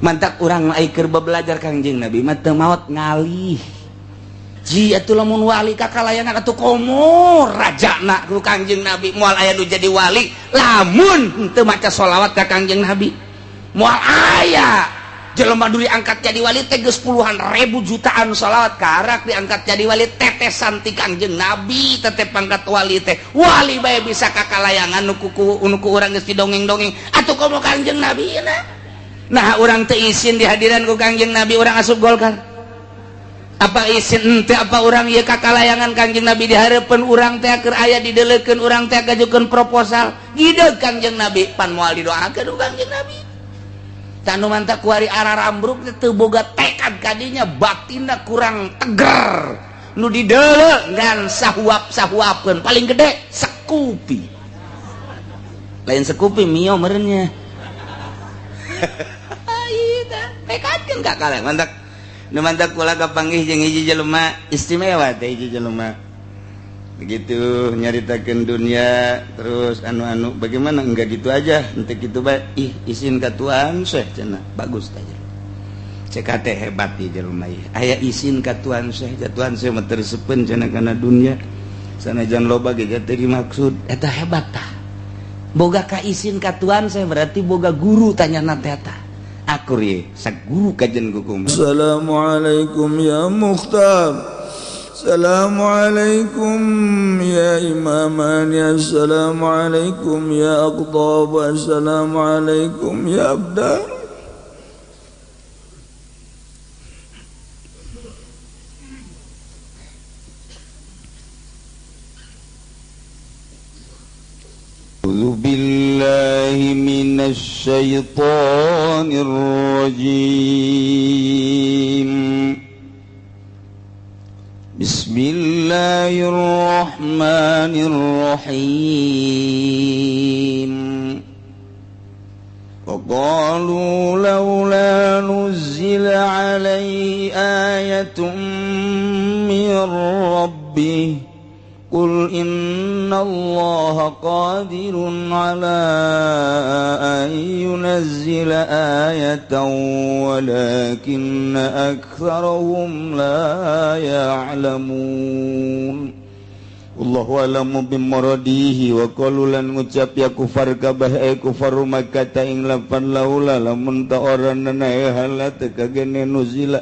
mantap urang keur belajar Kangjeng Nabi mah teu maot ngalih ji atuh lamun wali kakalayangan atuh komo rajana ku Kangjeng Nabi moal aya nu jadi wali lamun teu maca sholawat ka Kangjeng Nabi moal aya jelema dulu angkat jadi wali teh geus puluhan ribu jutaan sholawat karak diangkat jadi wali tetesan ti Kangjeng Nabi tetep pangkat wali teh wali bae bisa kakalayangan nu ku urang geus didongeng-dongeng atuh komo Kangjeng Nabi nah urang teu izin di hadiran ku Kangjeng Nabi urang asup Golkar apa izin teh apa urang ieu kakalayangan Kangjeng Nabi dihareupeun urang teh keur aya dideulekeun urang teh ngajukeun proposal gideug Kangjeng Nabi pan moal didoakeun ku Kangjeng Nabi tanu mantap kuari ararambruk teu boga tekad kadinya batinna kurang teger nu dideuleu ngan sahuap-sahuapkeun paling gede sekupi lain sekupi mio meureun nya ayeuna tekadkeun kakalayangan mantap nu mantap kula kapanggih jeung hiji jelema istimewa teh hiji jelema begitu nyaritakeun dunia terus anu bagaimana enggak gitu aja ente gitu bae izin ka Tuhan Syekh cenah bagus teh cek teh hebat ieu jelema ieu aya izin ka Tuhan Syekh mah terseupeun cenah kana dunia sanajan loba ge teh dimaksud eta hebat tah boga ka izin ka Tuhan Syekh berarti boga guru tanyana teh tah akur ye sak guru kajen kukum Assalamualaikum ya Mukhtar Assalamualaikum ya Imamani Assalamualaikum ya Aqtab Assalamualaikum ya Abdal A'udzu billahi minasy syaithanir rajim Bismillahirrahmanirrahim wa qalu laula nuzila alaihi ayatun min rabbih Qul innallaha qadirun ala an yunazzila ayatan walakinna aktsarahum la ya'lamun Allahu a'lamu bimuradihi wa qalu lan ngucap ya kufar kabeh kufar Makkah ta ing lapan laula lamun ta orana halat kagene nuzila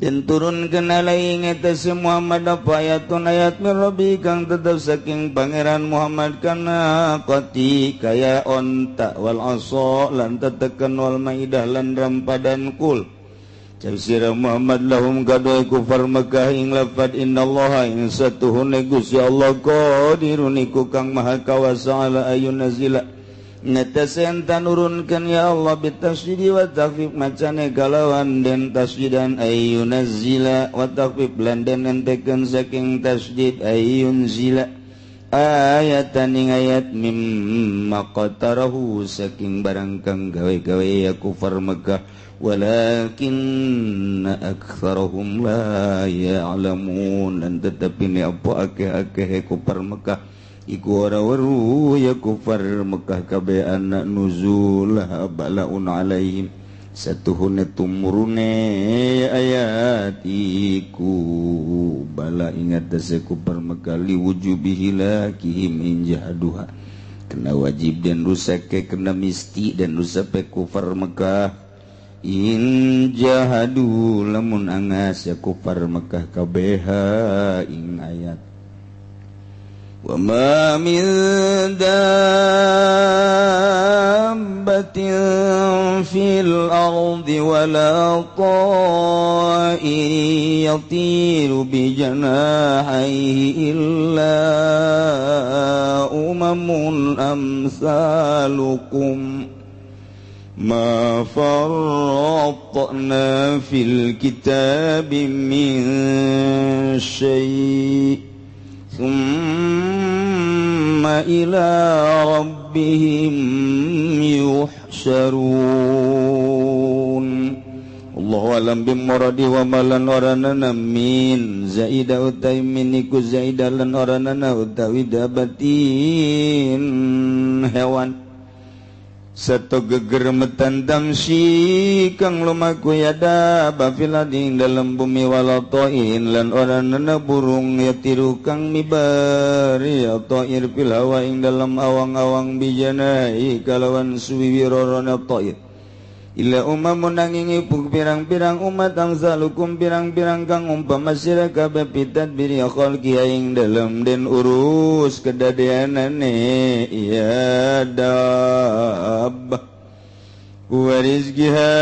dan turunkeun alaihi ngatas Muhammad apa ayatun ayat min rabbi kang tetep saking pangeran Muhammad kana qati kaya onta wal asa lan tetekeun wal maidah lan rampadan kul tafsir Muhammad lahum gadoy kufar Makkah ing lafad innallaha ing satuhune Gusti Allah qadirun iku kang maha kawasa ala ayunazila ngatasen tanurunkan ya Allah bitasydid wa takhfif macane kalawan den tasyidan ayyunazzila wa takhfif lan den entekeun saking tasydid ayyunzila ayatan ing ayat mimma qatarahu saking barang kang gawe-gawe ya kufar Makkah walakinna aktsarahum la ya'lamun dan tetapi ni apa akeh-akeh kufar Makkah iku ora weruh ya kufar Mekah kabeh anak nuzul balaun alaihim satuhune tumurune ayat iku bala ingat dase kufar Mekah liwujubihi lakihim injahaduha kena wajib dan rusak kena misti dan rusak kufar Mekah injahadu lamun angas ya kufar Mekah kabeh ing ayat wa ma min dabbatin fil ardi wala ta'in yatiru bi janahihi illa umamun amsalukum ma farratna fil kitabi min syai' Thumma ila rabbihim yuhsyarun Allahu alam bimuradi wa malan oranana min zaida utai miniku zaida lan oranana utawi dabatin hewan satu gegermetan tamsi kang lumaku yada bafilading dalam bumi walatoin lan oranana burung ya tiru kang mibari atoir fil hawa ing dalam awang-awang bijanai kalawan suwiwi rorona toir illa umamun nanging ipuk pirang-pirang umat ang salukum pirang-pirang kang umpama sira kabeh pitat biri khalqi ing dalam den urus kedadeanane ya dab wa rizqiha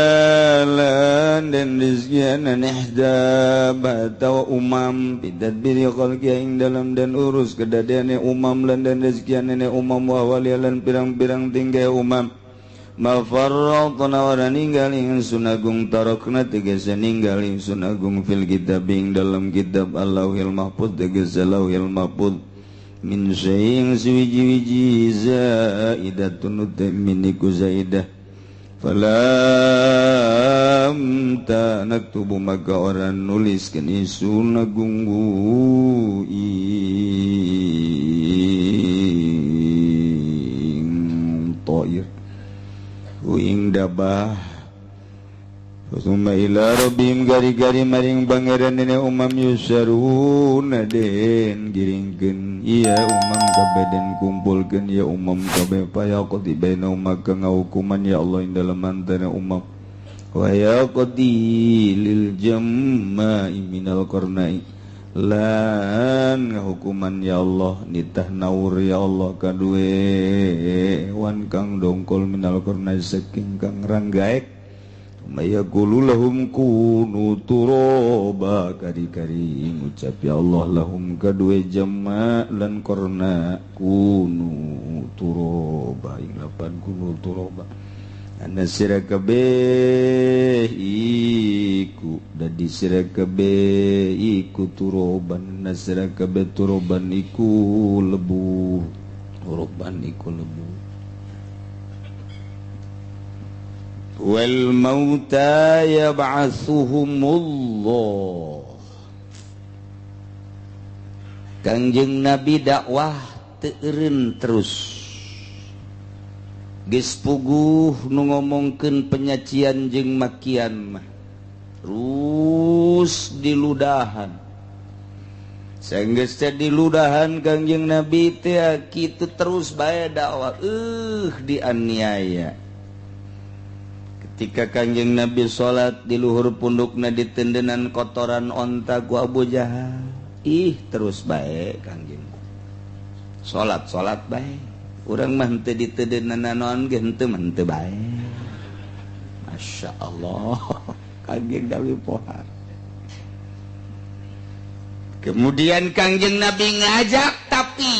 lan den rizqiana nihdab atau umam pitat biri khalqi ing dalam den urus kedadeane umam lan den rizqiane umam wa walilan pirang-pirang tinggai umam mafarratna ora ninggaling sunagung tarokna tegese ninggaling sunagung fil kitab ing dalam kitab Allahul Mahfuz tegese Lauhul Mahfuz min syai'in suwiji-wiji zaidatun utaminiku zaidah falam ta naktubu maka orang nulis kini sunagung ing toir uing dabah summa ila rabbihim gari-gari maring pangeran dene umam yusaruna den giringkeun iya umam kabeh den kumpulkeun ya umam kabeh payaqdi baina maka ngahukuman ya Allah ing dalam antara umam wa yaqdi lil jamma'i minal qarnai lan hukuman ya Allah nitah naur ya Allah kadue wan kang dongkol minal qarnai saking kang ranggaek maya lahum kunu turaba kari-kari ngucap ya Allah lahum kadue jamma lan qarna kunu turaba ing lapan kunu turaba ana sira kabeh iku dadi sira kabeh iku turoban ana sira kabeh turoban iku lebu turoban iku lebu wal mauta yab'atsuhumullah Kangjeng Nabi dakwah teu eureun terus geus puguh nu ngomongkeun penyacian jeung makian mah terus diludahan saenggeus teh diludahan Kangjeng Nabi teh kitu terus bae dakwah dianiaya ketika Kangjeng Nabi salat di luhur pundukna ditendenan kotoran onta ku Abu Jahal terus bae Kangjeng salat bae urang mah henteu ditedenan naon ge henteu mah henteu bae. Masyaallah. Kangjeng Nabi pohar. Kemudian Kangjeng Nabi ngajak tapi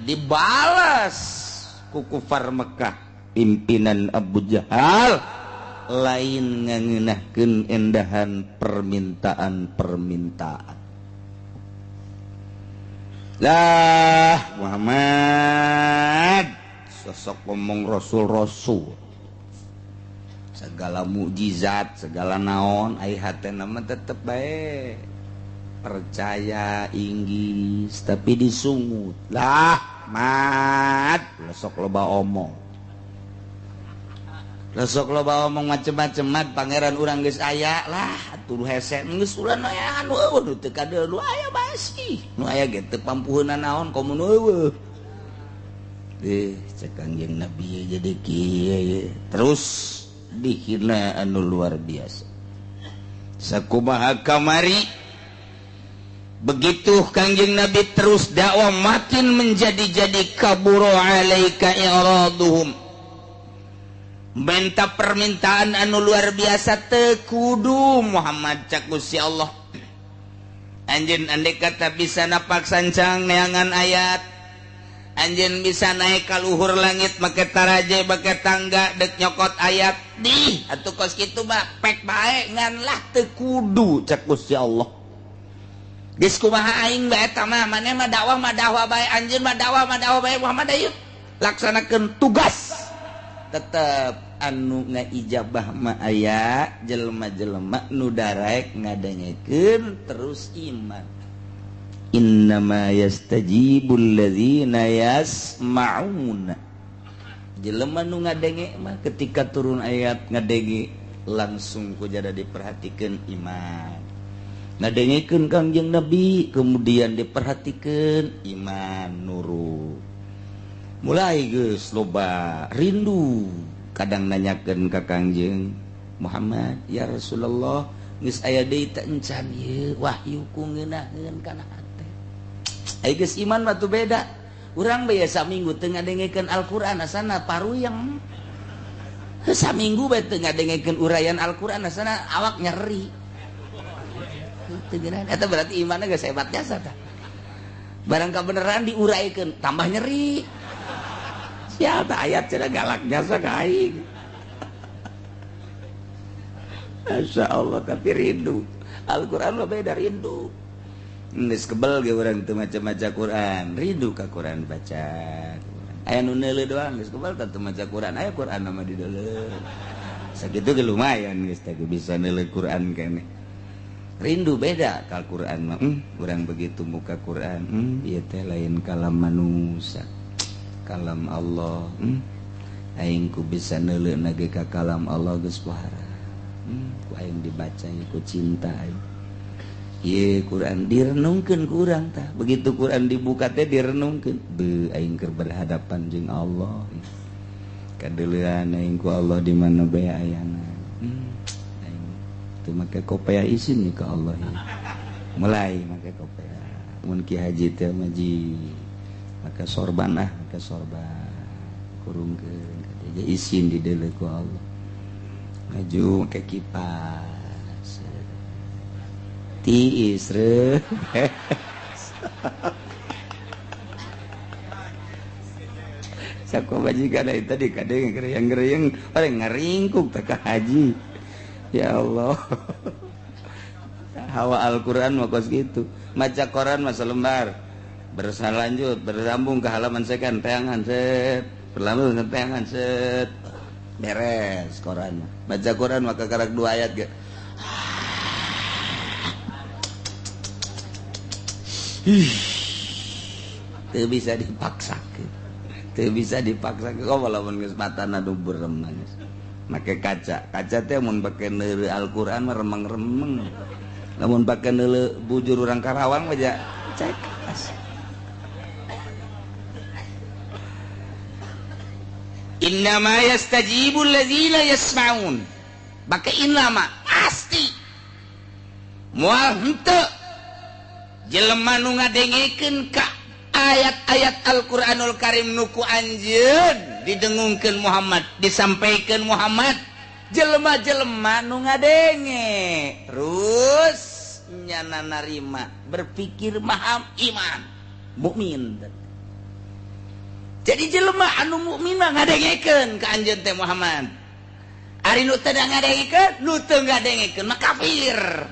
dibalas ku kufar Mekah pimpinan Abu Jahal lain ngangeunahkeun endahan permintaan. Lah Muhammad sosok ngomong rasul segala mukjizat segala naon ai hatena mah tetep bae percaya inggis tapi disungut lah mat sok loba omong macem-macem mat pangeran urang geus aya lah atuh hese geus urang aya anu eueuh teu kadeu nu aya basi nu aya ge teu pampuheunna naon komo nu eueuh cek Kangjeng Nabi jadi kieu terus dihina anu luar biasa sakumaha kamari begitu Kangjeng Nabi terus dakwah makin menjadi kaburo alaika i'raduhum minta permintaan anu luar biasa teu kudu Muhammad cak Gusti Allah anjeun andai kata bisa napak sancang neangan ayat anjeun bisa naik ka luhur langit make taraje make tangga dek nyokot ayat atuh kos kitu mah pek bae ngan lah teu kudu cak Gusti Allah geus kumaha aing bae eta mah maneh mah dakwah bae anjeun mah dakwah bae Muhammad ayo laksanakeun tugas tetep anu ngaijabah ma aya jelema-jelema nu daraek ngadengekeun terus iman innama yastajibul ladzina yasma'una jelema nu ngadenge mah ketika turun ayat ngadenge langsung kujada diperhatikan iman, ngadengekeun Kangjeng Nabi kemudian diperhatikan iman nurut. Mulai geus loba rindu kadang nanyakeun ka Kangjeng Muhammad, ya Rasulullah geus aya deui teh encan ieu wahyu ku ngeunaheun kana hate. Ai geus iman mah tu beda. Urang bae saminggu teu ngadengekeun Al-Qur'an asana paruyang. Saminggu bae teu ngadengekeun uraian Al-Qur'an asana awak nyeri. Teu geunan eta berarti imanna geus hebat jasa tah. Barang kabeneran diuraikeun tambah nyeri. Sia tah ayat cenah galak jasa ka aing. Masyaallah tapi rindu. Al-Qur'an mah beda rindu. Geus kebel ge urang teu maca-maca Quran, rindu ka Quran baca. Aya nu neuleuh doang geus kebel teu maca Quran, aya Quran mah di deuleu. Sakitu ge lumayan geus teh bisa neuleuh Quran keneh. Rindu beda ka Quran mah. Urang begitu muka Quran, ieu teh lain kalam manusia. Kalam Allah. Aing ku bisa neuleuh ge ka kalam Allah geus pohara. Ku aing dibaca ku cinta aing. Ye Quran direnungkeun ku urang tah. Begitu Quran dibuka teh direnungkeun. Beuh aing keur berhadapan jeung Allah. Kadeuleuan aing ku Allah di mana bae ayana. Aing teu make kopea izin ka Allah. Mulai make kopea. Mun Ki Haji teh maji make sorban make sorban. Kurungkeun kata izin di deuleu ku Allah. Maju make kipas. Tiis re. Saku majikan itu tadi kadang ngereyeng orang ngeringkuk tak ke haji. Ya Allah. Hawa Al-Quran mau kos gitu. Maca Quran masa lembar. Berlanjut bersambung ke halaman sekan teangan set. Berlambung ke teangan set. Beres Quran. Baca Quran maka karak 2 ayat ge. Teu bisa dipaksakeun. Teu bisa dipaksakeun. Kok lamun geus matana nu burem geus. Make kaca. Kaca teh mun pake neuleuh Al-Qur'an mah remeng-remeng. Lamun pake neuleuh bujur urang Karawang mah cek. Innama yastajibul ladzina yasma'un. Pake innama pasti. Moal henteu jelema nu ngadengekeun ka ayat-ayat Al-Qur'anul Karim nu ku anjeun didengungkeun Muhammad, disampaikeun Muhammad, jelema-jelema nu ngadenge terus nyana narima, berpikir maham iman, mukmin. Jadi jelema anu mukmin mah ngadengekeun ka anjeun teh Muhammad. Ari nu teu ngadengekeun, nu teu ngadengekeun mah kafir.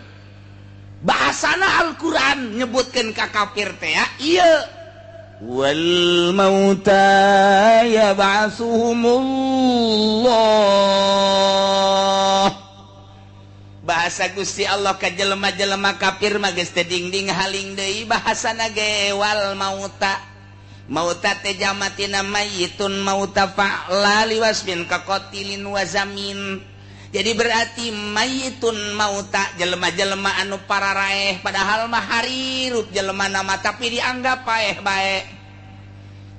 Bahasana Al-Quran nyebutkan ka kafir teh ya iya wal mauta yab'atsuhumullah. Bahasa Gusti Allah ka jelema-jelema kafir mah geus teu dingding haling deui bahasana ge wal mauta. Mauta teh jamatina mayyitun mauta fa'la liwasbin ka qatilin wa zamin. Jadi berarti mayitun mauta jelema-jelema anu pararaeh padahal mah harirup jelema nama tapi dianggap paeh bae.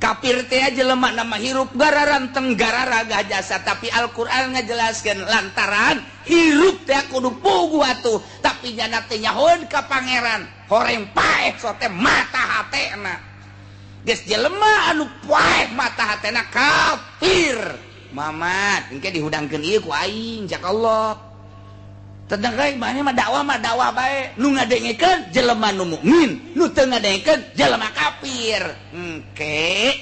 Kafir teh jelema nama hirup gararan tenggarara gah jasa tapi Al-Qur'an ngajelaskeun lantaran hirup teh kudu pugu atuh tapi jana teh nyahoeun ka pangeran horeng paeh sote mata hatena. Geus jelema anu paeh mata hatena kafir. Mamat, engke dihudangkeun ieu ku aing cak Allah. Tedang rek mah dakwah bae. Nu ngadengekeun jelema nu mukmin, nu teu ngadengekeun jelema kafir. Engke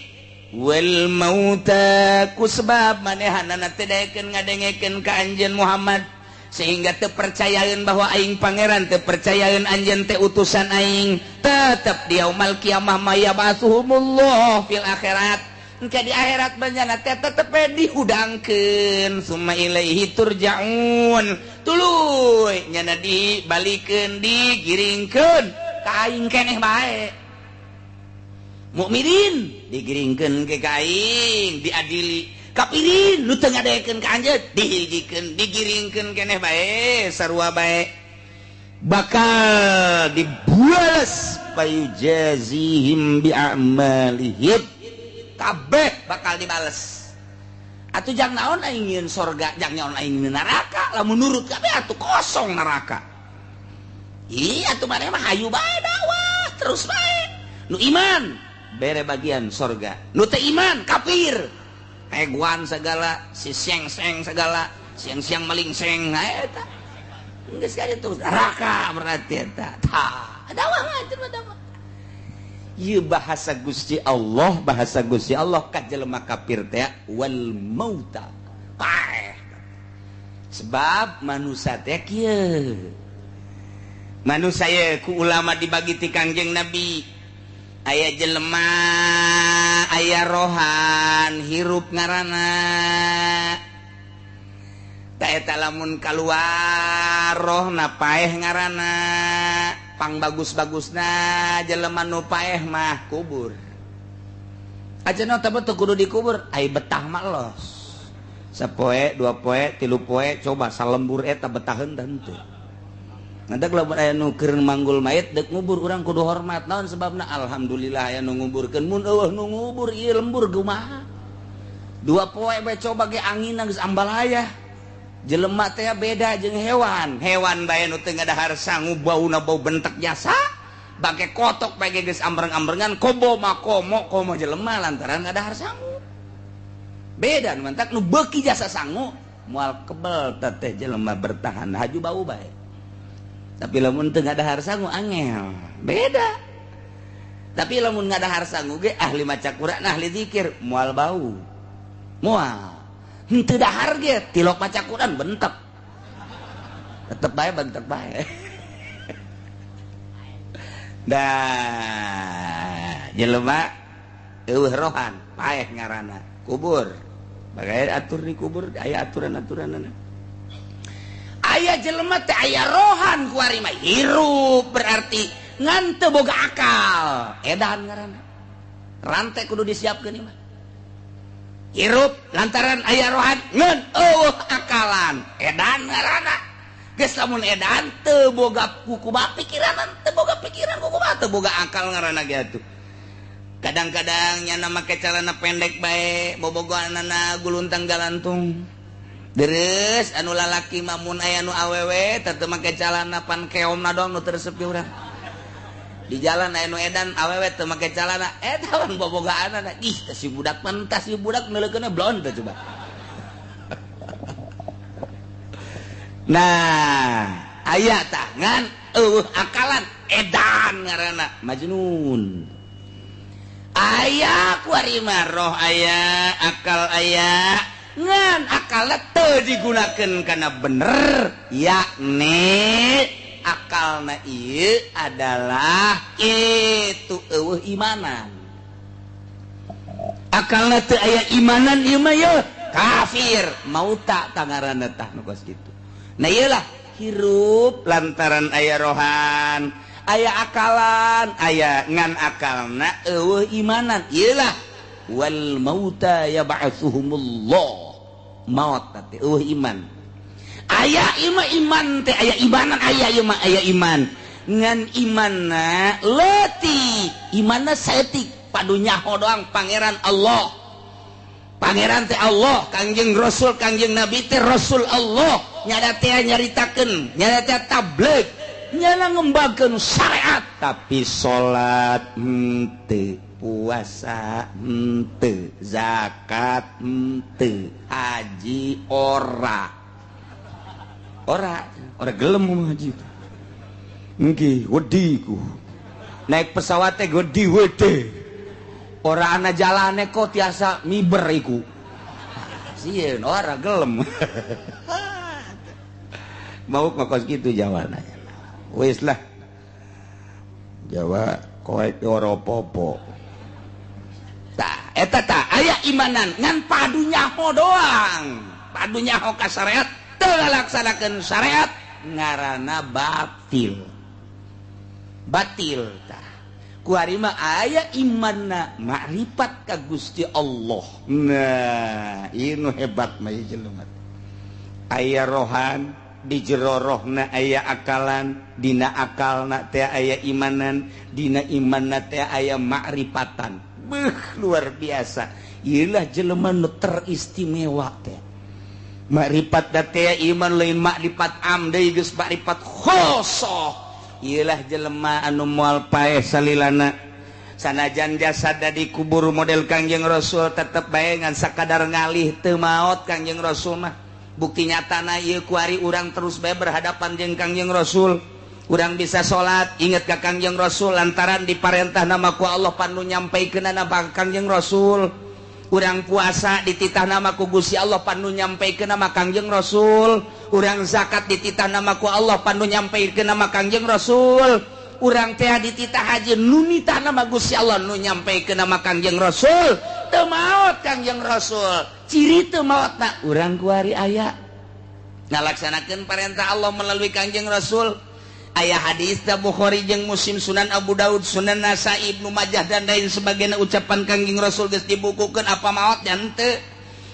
wal mauta ku sebab manehanana teu daekeun ngadengekeun ka anjeun Muhammad sehingga teu percayaeun bahwa aing pangeran, teu percayaeun anjeun teh utusan aing. Tetep di yaumul kiamah maya basuhumullah fil akhirat. Engke di akhirat banjana teh tetep dihudangkeun summa ilaihi turja'un. Tuluy nyana dibalikeun digiringkeun ka aing keneh bae. Mukminin digiringkeun ke ka aing diadili kapirin nu teu ngadekeun ka anjeun dihijikeun digiringkeun keneh bae sarua bae bakal dibuales payujazihim bi'amalihim kabeh bakal dibales atuh jang naon aing nyieun sorga jang naon aing nyieun neraka lamun nurut kabeh atuh kosong neraka iya atuh maneh mah hayu bae dakwah terus bae nu iman bere bagian sorga nu teu iman kafir heguan segala si seng-seng segala siang-siang melingseng eta geus ka ditu neraka berarti eta tah dakwah ngajeun mah dakwah ieu bahasa Gusti Allah ka jelema kafir teh wal mauta paeh sebab manusia teh kieu manusia ye ku ulama dibagi ti Kangjeng Nabi aya jelema aya rohan hirup ngaranna ta eta lamun kaluar rohna paeh ngaranna pang bagus-bagusna jelema nu paeh mah kubur ajeuna teh teu kudu dikubur ai betah mah los sapoe dua poe tilu poe coba salembur eta betaheun teh henteu ngantek lamun aya nu keur manggul mayit deuk ngubur urang kudu hormat naon sebabna alhamdulillah aya nu nguburkeun mun eueuh nu ngubur ieu lembur kumaha dua poe bae coba ge angin geus ambalaya jelema teh beda jeung hewan bae nu teu ngadahar sangu bauna bau bentek jasa bage kotok bae geus ambreng-ambrengan kobo komo jelema lantaran ngadahar sangu beda nu mantak nu beuki jasa sangu moal kebel teh jelema bertahan haju bau bae tapi lamun teu ngadahar sangu angel beda tapi lamun ngadahar sangu ge ahli maca Quran ahli zikir moal bau moal henteu dahar ge tilok maca Quran bentek tetep bae bentek bae dah jelema eueuh rohan paeh ngaranna kubur bagae atur di kubur aya aturan-aturanna aya jelema teh aya rohan kuari mah hirup berarti ngan teu boga akal edan ngaranna rantai kudu disiapkeun ieu mah hirup lantaran aya rohan ngan eueuh akalan edan ngaranna geus lamun edan teu boga kukumaha pikiran teu boga pikiran kukumaha teu boga akal ngaranna ge atuh kadang-kadang nyana make calana pendek bae bobogoanana guluntang galantung deres anu lalaki mamun aya nu awewe teu make calana pan keomna doang nu teu resepi urang di jalan aya nu edan awewe teu make calana eta wan bobogaanana ih teh si budak pentas si budak neuleukeuna blond teh coba nah aya tah ngan eueuh akalan edan ngaranna majnun aya kuari mah roh aya akal aya ngan akalna teu digunakeun kana bener yakni akalna ieu adalah itu eueuh imanan akalna teu aya imanan ieu mah ye kafir mauta tangaranna tah nu kos kitu nah ieulah hirup lantaran aya rohan aya akalan aya ngan akalna eueuh imanan ieulah wal mauta yab'atsuhumullah maut teh eueuh iman aya iman teh aya imanan aya ieu mah aya iman ngan imanna leutik imanna saeutik padu nyaho doang pangeran Allah pangeran teh Allah kangjeng Rasul kangjeng Nabi teh Rasul Allah nyada teh nyaritakeun nyada teh tabligh nyana ngembangkeun syariat tapi salat henteu puasa henteu zakat henteu haji ora gelem haji nggih wedi ku naik pesawat teh wedi wede ora ana jalane kok tiasa miber iku sieun ora gelem mau kos kitu jawabannya wis lah Jawa koek ora apa-apa tah eta tah aya imanan ngan padu nyaho doang padu nyaho ka syariat teu ngalaksanakeun syariat ngaranna batil tah kuari mah aya imanna makrifat ka Gusti Allah. Nah ieu nu hebat mah ieu jelema aya rohan di jero rohna aya akalan dina akalna teh aya imanan dina imanna teh aya makrifatan. Luar biasa ieulah jelema nu teristimewa teh makrifat da teh iman lain makrifat am deui geus makrifat khosoh. Ieulah jelema anu moal paeh salilana sanajan jasad di kubur model Kangjeng Rasul tetep bae ngan sakadar ngalih teu maot Kangjeng Rasul mah. Bukti nyatana ieu kuari urang terus bae berhadapan jeung Kangjeng Rasul. Urang bisa salat inget ka Kangjeng Rasul lantaran diparentah nama ku Allah panu nyampaikeunana ka Kangjeng Rasul. Urang puasa dititah nama ku Gusti Allah panu nyampaikeun nama Kangjeng Rasul. Urang zakat dititah nama ku Allah panu nyampaikeun nama Kangjeng Rasul. Urang teh dititah haji nu nitah nama Gusti Allah nu nyampaikeun nama Kangjeng Rasul. Teu maot Kangjeng Rasul. Ciri teu maotna urang kuari aya ngalaksanakeun parentah Allah melalui Kangjeng Rasul. Aya hadis da Bukhari jeung Muslim, Sunan Abu Daud, Sunan Nasai, Ibnu Majah dan lain sebagainya ucapan Kangjeng Rasul geus dibukukeun apa maot nya henteu.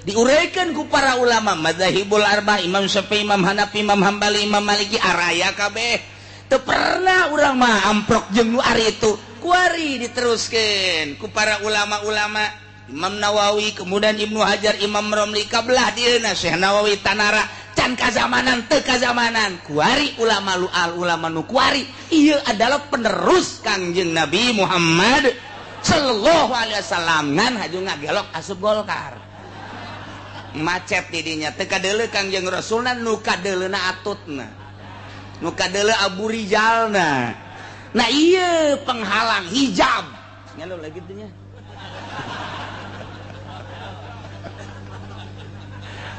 Diuraykeun ku para ulama madzhabul arba Imam Syafi'i, Imam Hanafi, Imam Hambali, Imam Maliki araya kabeh. Teu pernah urang mah amprok jeung nu ari itu. Kuari diteruskeun ku para ulama-ulama Imam Nawawi, kemudian Ibnu Hajar, Imam Romli kabelah dieuna Syekh Nawawi tanara can kazamanan teu kazamanan. Kuari ulama lual ulama nu kuari ieu adalah penerus Kangjeng Nabi Muhammad sallallahu alaihi wasallam ngan haju ngagelok asup Golkar. Macet di dinya teu kadeuleu Kangjeng Rasulna nu kadeuleuna atutna. Nu kadeuleu Abu Rijalna. Nah ieu penghalang hijab. Ngalo lagi tuh nya.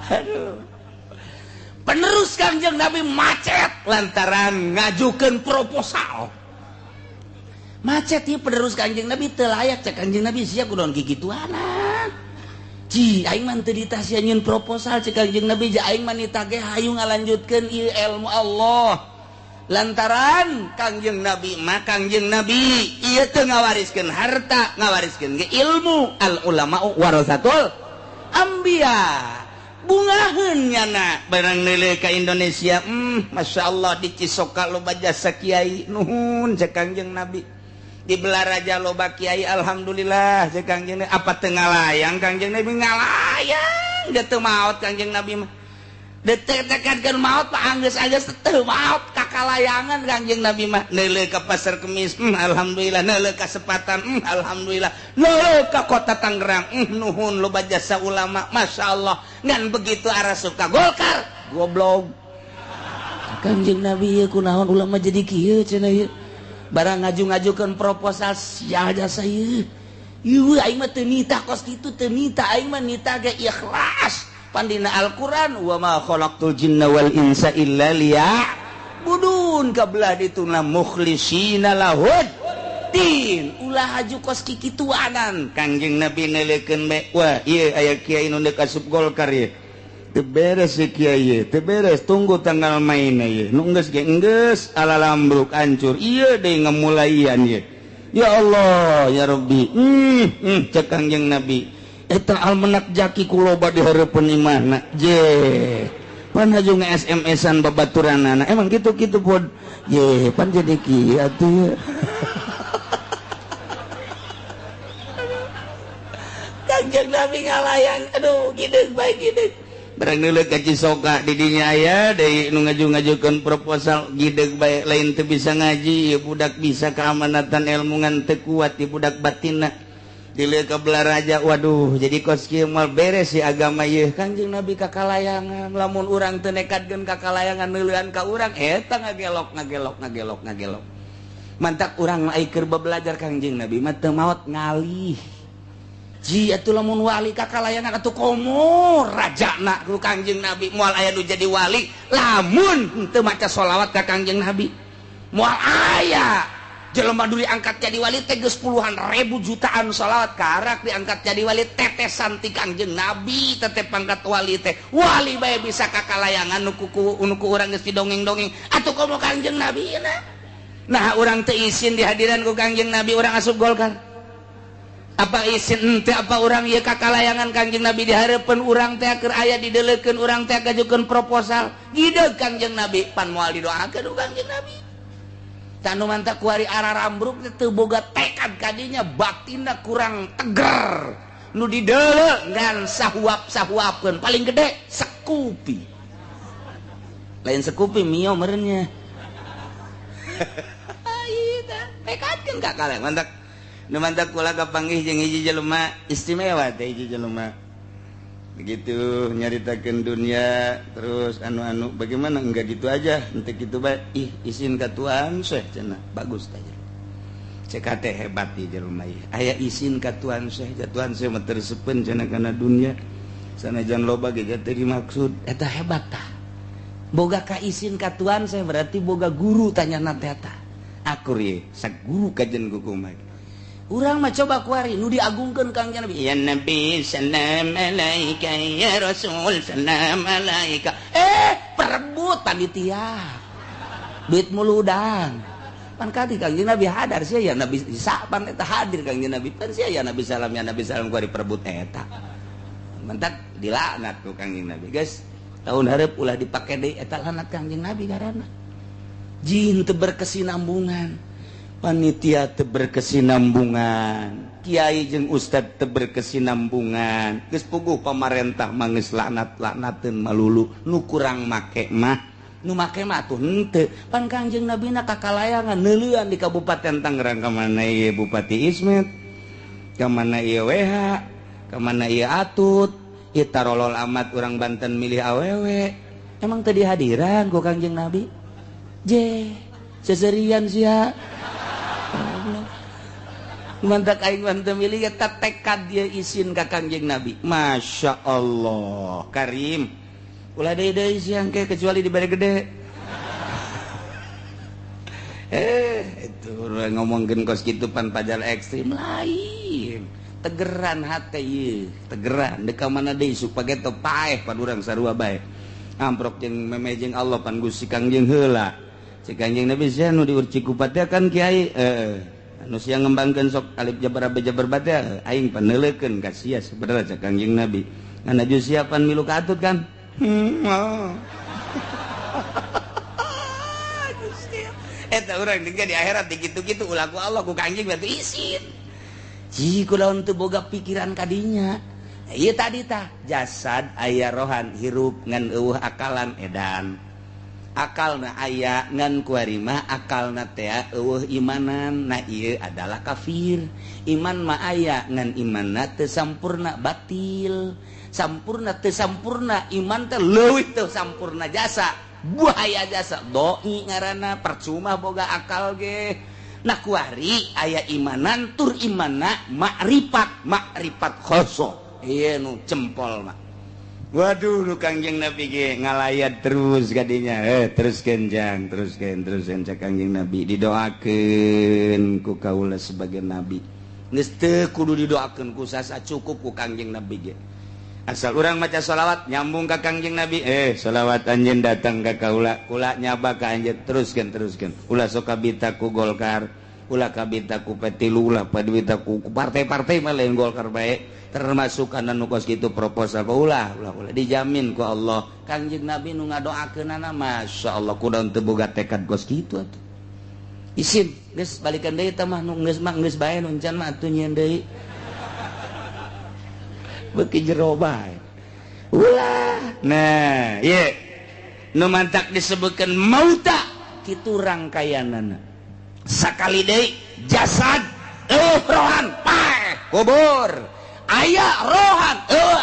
Aduh. Penerus Kangjeng Nabi macet lantaran ngajukeun proposal. Macet ieu penerus Kangjeng Nabi teu layak cek Kangjeng Nabi sia kunaon kikituanan. Ci aing mah teu ditasieun proposal cek Kangjeng Nabi ja aing mah nitah ge hayu ngalanjutkeun ieu ilmu Allah. Lantaran Kangjeng Nabi mah Kangjeng Nabi ieu teu ngawariskeun harta, ngawariskeun ge ilmu. Al ulama warasatul anbiya. Bungaheun nyana barang neuleuh ka Indonesia. Masya Allah di Cisoka loba jasa kiai nuhun cek Kangjeng Nabi. Di Belaraja loba kiai alhamdulillah cek Kangjeng Nabi. Apa teu ngalayang Kangjeng Nabi ngalayang da teu maot Kangjeng Nabi mah. Da tekadkeun maot mah anggeus-anggeus teu maot kakalayangan Kangjeng Nabi mah. Neuleuh ka Pasar Kemis alhamdulillah, neuleuh ka Sepatan alhamdulillah, neuleuh ka Kota Tangerang nuhun loba jasa ulama Masya Allah. Ngan begitu arah suka Golkar goblok Kangjeng Nabi ieu kunaon ulama jadi kieu cenah ieu barang ngaju-ngajukeun proposal sia jasa ieu ieu aing mah teu nitah kos kitu teu nitah aing mah nitah ge ikhlas pandina Al-Qur'an wa ma khalaqtul jinna wal insa illa liya'budun kabelah dituna mukhlishina lahud din ulah haju kos kikituanan Kangjeng Nabi neuleukeun bae wah ieu aya kiai nu deuk asup Golkar ieu teu beres si kiai teu beres tunggu tanggal mainna ieu nu geus ge geus alalambruk hancur ieu deui ngamulaian ieu ya Allah ya Rabbi cek Kangjeng Nabi eta almanak jaki kuloba di hareupeun imahna je pan haju nge-SMS-an babaturanana emang kitu-kitu pod ye pan jadi kieu atuh Kangjeng Nabi ngalayang aduh gideug bae gideug barang neuleuh ka Cisoka di dinya aya deui nu ngaju-ngajukeun proposal gideug bae lain teu bisa ngaji ieu budak bisa keamanatan ilmu ngan teu kuat di budak batinna dileuh ka Belaraja waduh jadi kos kieu moal beres si agama ieu Kangjeng Nabi kakalayangan lamun urang teu nekadkeun kakalayangan neuleuhan ka urang eta ngagelok mantak urang ai keur belajar Kangjeng Nabi mah teu maot ngalih. Ji atuh lamun wali kakalayangan atuh komo rajana ku Kangjeng Nabi moal aya nu jadi wali lamun teu maca sholawat ka Kangjeng Nabi moal aya jelema dulu angkat jadi wali teh geus puluhan ribu jutaan sholawat karak diangkat jadi wali tetesan ti Kangjeng Nabi tetep pangkat wali teh wali bae bisa kakalayangan nu ku urang geus didongeng-dongeng atuh komo Kangjeng Nabi na Nah orang teu izin di hadiran ku Kangjeng Nabi orang asup Golkar. Apa izin teh apa orang ieu kakalayangan Kangjeng Nabi dihareupeun urang teh keur aya dideulekeun urang teh ngajukeun proposal. Gideug Kangjeng Nabi pan moal didoakeun ku Kangjeng Nabi. Tanu mantap kuari ararambruk teu boga tekad kadinya batinna kurang teger. Nu dideuleu ngan sahuap-sahuapkeun paling gede sekupi. Lain sekupi mio meureunnya. Tekadkeun kakalayangan mantap. Nu mantap kula kapanggih jeung hiji jelema istimewa teh hiji jelema. Begitu nyaritakeun dunia terus anu-anu bagaimana enggak gitu aja ente gitu bae izin ka Tuhan Syekh cenah bagus teh cek teh hebat di jelema ieu aya izin ka Tuhan Syekh Tuhan Syekh mah tersepen cenah kana dunia sanajan loba ge teh dimaksud eta hebat tah boga ka izin ka Tuhan Syekh berarti boga guru tanyana teh tah akur ye sak guru kajen kumaha urang mah coba kuari nu diagungkeun Kangjeng Nabi ya Nabi salam alaika ya Rasul salam alaika perebut panitia duit muludang pan kadi Kangjeng Nabi hadar sia ya Nabi sapan eta hadir Kangjeng Nabi pan sia ya Nabi salam kuari perebut eta mentak dilaknat ku Kangjeng Nabi guys tahun hareup ulah dipake deui eta lanat Kangjeng Nabi karana jin teu berkesinambungan panitia teu berkesinambungan kiai jeung ustad teu berkesinambungan geus puguh pamarentah mah geus laknat-laknateun malulu nu kurang make mah nu make mah atuh henteu pan Kangjeng Nabi na kakalayangan neuleuan di Kabupaten Tangerang ka mana ieu Bupati Ismet ka mana ieu WH ka mana ieu Atut ieu tarolol amat urang Banten milih awewe emang teu dihadiran ku Kangjeng Nabi seserian sia mantak aing mantep milih eta tekad dia izin ka Kangjeng Nabi. Masya Allah Karim ulah deui siang ke kecuali di bare gede. Itu ngomongkeun kos kitu pan pajar ekstrim lain. Tegeran hate ieu, tegeran deuk ka mana deui supaya teu paeh pan urang sarua bae. Amprok jeung memejeng Allah pan Gusti Kangjeng heula. Cik Kangjeng Nabi sia nu diurci ku kan kiai anu sia ngembangkeun sok alif jabar batea aing paneuleukeun ka sia sebenarnya cak Kangjeng Nabi ngan aju siapan milu ka Atut kan eta urang dengke di akhirat dikitu-kitu ulah ku Allah ku Kangjeng berarti izin ji kunaon teu boga pikiran kadinya ieu tadi tah jasad aya rohan hirup ngan eueuh akalan edan akalna aya ngan kuari mah akalna teh eueuh imanan nah ieu adalah kafir iman mah aya ngan imanna teu sampurna batil sampurna teu sampurna iman teh leuwih teu sampurna jasa buaya jasa doi ngaranna percuma boga akal ge nah kuari aya imanan tur imanna makrifat khoso ieu nu jempol mah. Waduh lu Kangjeng Nabi ge ngalayat terus kadinya terus kenjang terus cak Kangjeng Nabi didoakeun ku kaula sebagai nabi geus teu kudu didoakeun ku sasa cukup ku Kangjeng Nabi ge asal urang maca sholawat nyambung ka Kangjeng Nabi sholawat anjeun datang ka kaula kula nyaba ka anjeun teruskeun ulah sok kabita ku Golkar ulah kabita ku Petilu ulah padwita ku partai-partai mah lain Golkar bae termasuk kana nu kos kitu proposal ulah dijamin ku Allah Kangjeng Nabi nu ngadoakeunana masyaallah kudu teu boga tekad kos kitu atuh izin geus balikeun deui tah mah nu geus bae nu encan mah atuh nyieun deui beuki jero bae ulah nah ieu nu mantak disebutkeun mauta kitu rangkaianana sakali deui jasad rohan paeh kubur aya rohan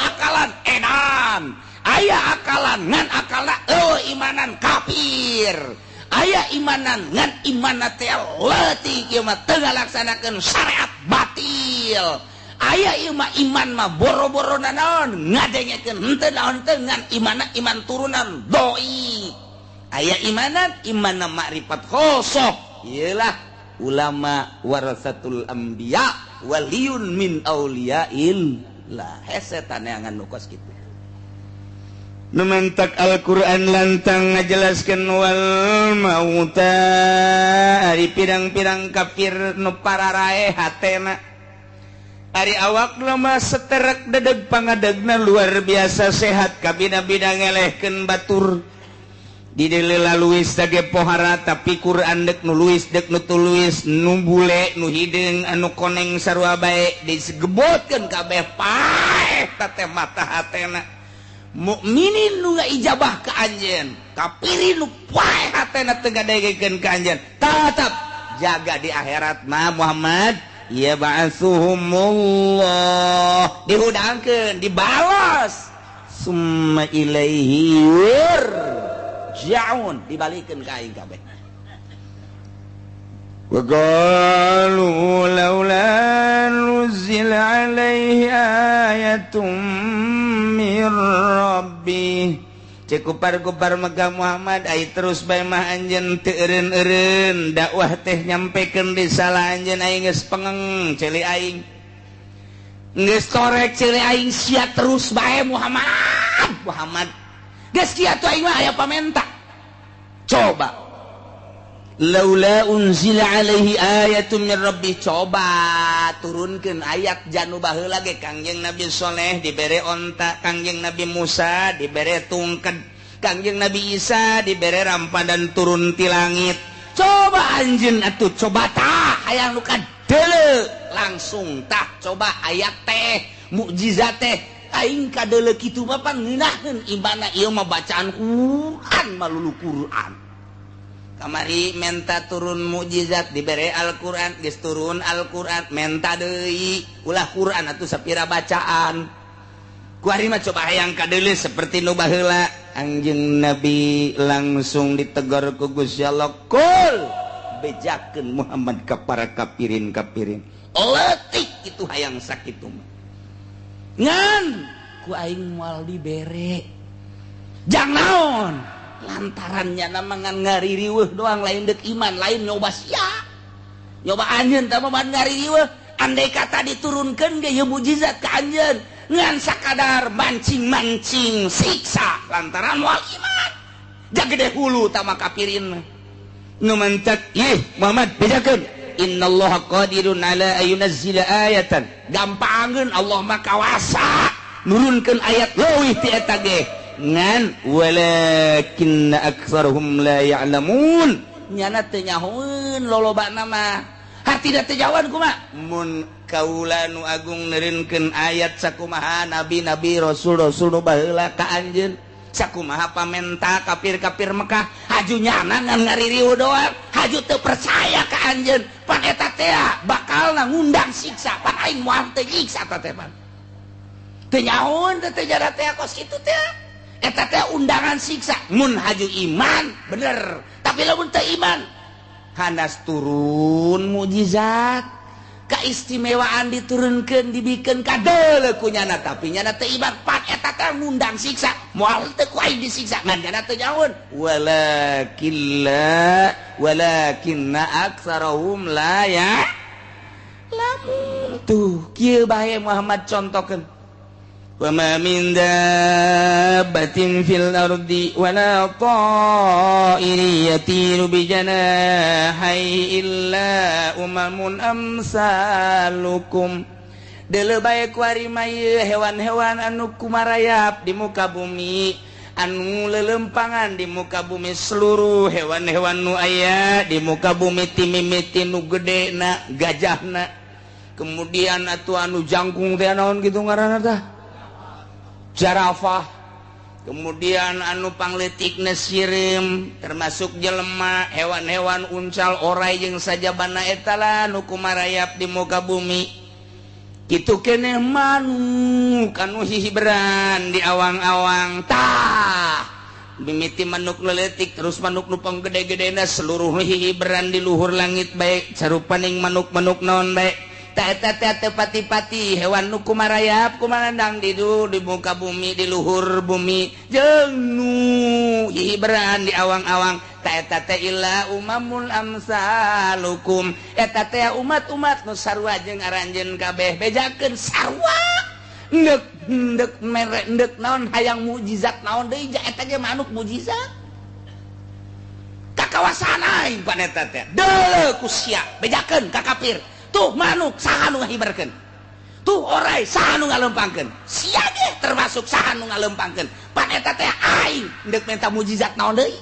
akalan edan aya akalan ngan akalna imanan kafir aya imanan ngan imanna teh leutik ieu mah teu ngalaksanakeun syariat batil aya ieu mah iman mah boro-borona naon ngadengekeun henteu naon teh ngan imanna iman turunan doi aya imanna makrifat khosoh ieulah ulama warasatul anbiya waliyun min auliyail lah hesetan yang anu kos kitu numentak Al-Quran lantang ngajelaskeun wal mauta ari pirang-pirang kafir nu pararae hatena ari awak lama seterek dedeg pangadegna luar biasa sehat kabina-bina ngelehkeun batur di delela luis dage pohara tapi Quran dek nu luis dek nu tuluis nu bule nu hideung anu koneng sarua bae disegebotkeun kabeh paeh teh mata hatena mukminin nu ijabah ka anjeun kafirin nu paeh hatena teu gadegekeun ka anjeun tatap jaga di akhirat mah Muhammad ya ba'atsuhumullah dihudangkeun dibalos summa ilaihi ja'un dibalikeun ka aing kabeh wa qalu laula nuzila alaihi ayatun mir rabbih cek kupar-kupar Mekah Muhammad ai terus bae mah anjeun teu eureun-eureun dakwah teh nyampekeun di salah anjeun aing geus pengeng celi aing geus korek celi aing sia terus bae Muhammad geus kieu atuh aing mah aya pamenta coba laula unzila alaihi ayatun min rabbih coba turunkeun ayat janu baheula ge Kangjeng Nabi Saleh dibere onta Kangjeng Nabi Musa dibere tungked Kangjeng Nabi Isa dibere rampadan turun ti langit coba anjeun atuh coba tah hayang nu kadeuleu langsung tah coba ayat teh mukjizat teh aing kadeuleu kitu mah pan ngeunahkeun imanna ieu mah bacaan Quran malulu Quran kamari menta turun mukjizat dibere Al-Quran geus turun Al-Quran menta deui ulah Quran atuh sapira bacaan ku ari mah coba hayang kadeuleu seperti nu baheula anjeun Nabi langsung ditegor ku Gusti Allah kul bejakeun Muhammad ka para kafirin leutik kitu hayang sakitu mah ngan ku aing moal dibere jang naon lantarannya namangan ngaririweuh doang lain dek iman lain nyoba sia nyoba anjeun teh mah ngaririweuh andai kata diturunkeun ge ieu mukjizat ka anjeun ngan sakadar mancing-mancing siksa lantaran moal iman da gede hulu tama kafirin nu mentek ieu Muhammad bejakeun innallaha qadirun ala ayunazzila ayatan gampangkeun Allah mah kawasa nurunkeun ayat leuwih ti eta ge ngan walakinna aktsarhum la ya'lamun nyana teu nyahoeun lolobana mah hartina teu jawan kumaha mun kaula nu agung neureunkeun ayat sakumaha nabi-nabi rasul-rasul nu baheula ka anjeun sakumaha pamenta kafir-kafir Mekah haju nyana ngan ngaririu doang haju teu percaya ka anjeun pan eta teh bakalna ngundang siksa pan aing moal teu nyiksa teh pan teu nyahoeun teh jada teh kos kitu teh eta teh undangan siksa mun haju iman bener tapi lamun teu iman hanas turun mukjizat kaistimewaan diturunkeun dibikeun kadeuleu ku nyana tapi nyana teu iman pan eta teh ngundang siksa moal teu ku aing disiksa ngan nyana teu nyahoeun walakinna aktsarahum la ya'lamun tuh kieu bae Muhammad contohkeun وَمَا مِنْ دَابَّةٍ فِي الْأَرْضِ وَلَا طَائِرٍ يَطِيرُ بِجَنَاحَيْهِ إِلَّا أُمَمٌ أَمْثَالُكُمْ deuleu bae ku ari mah hewan-hewan anu kumarayap di muka bumi anu lelempangan di muka bumi seluruh hewan-hewan nu aya di muka bumi ti mimiti nu gedena gajahna kemudian atuh anu jangkung teh naon kitu ngaranna tah jarafah kemudian anu pangletikna sirim termasuk jelema hewan-hewan uncal orai jeung sajabana eta lah nu kumarayap di muka bumi kitu keneh manuk anu hihibran di awang-awang tah mimiti manuk leletik terus manuk nu panggede-gedena seluruh hihibran di luhur langit bae sarupaning manuk-manuk naon bae eta pati-pati hewan nu kumarayap kumandang di muka bumi di luhur bumi jeung nu hibran di awang-awang eta teh illa umamul amsalukum eta teh umat-umat nu sarua jeung aranjeun kabeh bejakeun sarua neuk endek naon hayang mukjizat naon deui eta ge manuk mukjizat kakawasan aing paneta teh deuleu ku sia bejakeun ka kafir tuh manuk saha nu ngahibarkeun tuh orai saha nu ngalempangkeun sia ge termasuk saha nu ngalempangkeun paneta teh aing endek minta mukjizat naon deui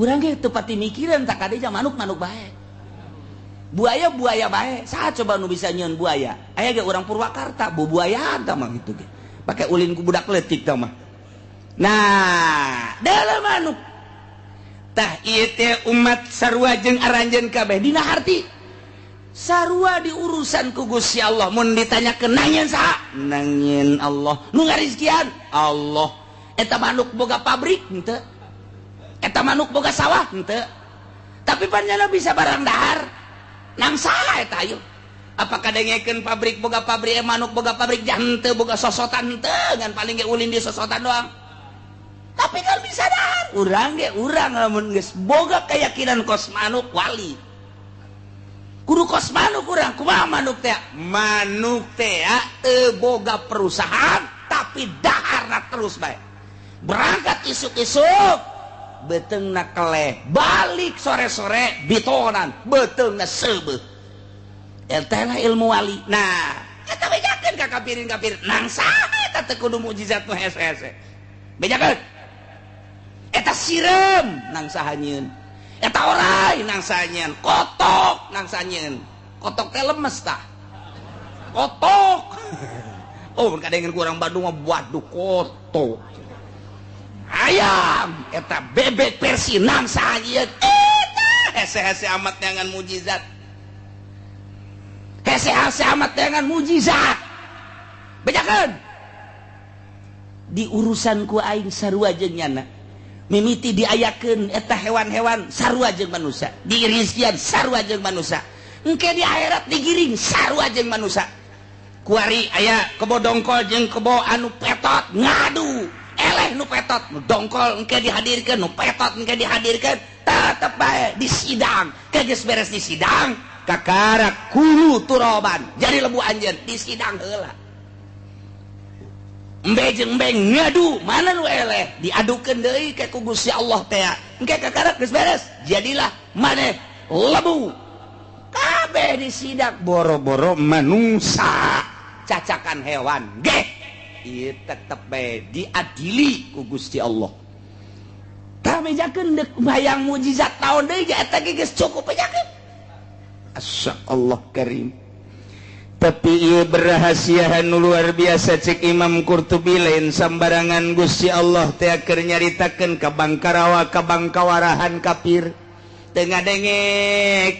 urang ge teu pati mikireun tak kadeja manuk bae buaya bae saha coba nu bisa nyeun buaya aya ge urang Purwakarta buayaan tah mah gitu ge pake ulin ku budak leutik tah mah nah dalam manuk tah ieu teh umat sarua jeung aranjeun kabeh dina harti sarua diurusan ku Gusti Allah mun ditanyakeun nanyeun saha nanyeun Allah nu ngarizkian Allah eta manuk boga pabrik henteu eta manuk boga sawah henteu tapi panjana bisa barang dahar nang saha eta ayo apakah dengekeun pabrik boga pabrik manuk boga pabrik henteu boga sosotan henteu ngan paling ge ulin di sosotan doang tapi kan bisa dahar urang ge urang lamun geus boga keyakinan kos manuk wali kudu kos manuk urang kumaha manuk teh teu boga perusahaan tapi daharna terus bae berangkat isuk-isuk beteungna keleh balik sore-sore bitonan beteungna seubeuh eta lah ilmu wali nah eta bejakeun ka kafirin nang saha eta teu kudu mukjizat nu hese-hese bejakeun eta sireum nang saha nyieun eta orai nang saha nyieun kotok nang saha nyieun kotok teh lemes tah kotok oh mun kadengeun ku urang Bandung mah waduh kotok ayam eta bebek Persi nang saha nyieun eta hese-hese amat dengan mukjizat hese-hese amat dengan mukjizat bejakeun di urusan ku aing sarua jeung nyana mimiti diayakeun eta hewan-hewan sarua jeung manusia di rizkian sarua jeung manusia engke di akhirat digiring sarua jeung manusia kuari aya kebo dongkol jeung kebo anu petot ngadu eleh nu petot nu dongkol engke dihadirkeun nu petot engke dihadirkeun tetep bae di sidang geus beres di sidang kakarak kulu turoban jadi lebu anjeun di sidang heula embe jeung embe ngadu mana nu eleh diadukeun deui ke ku Gusti Allah teh engke kakarak geus beres jadilah maneh lebu kabeh di sidang boro-boro manungsa cacakan hewan ge ieu tetep bae diadili ku Gusti Allah tah mejakeun deuk bayang mukjizat naon deui eta ge geus cukup mejakeun asyaallah karim tapi ieu berahasiaan nu luar biasa cek Imam Qurtubi lain sambarangan Gusti Allah teh keur nyaritakeun ka bangkarawa ka bangkawarahan kafir teu ngadenge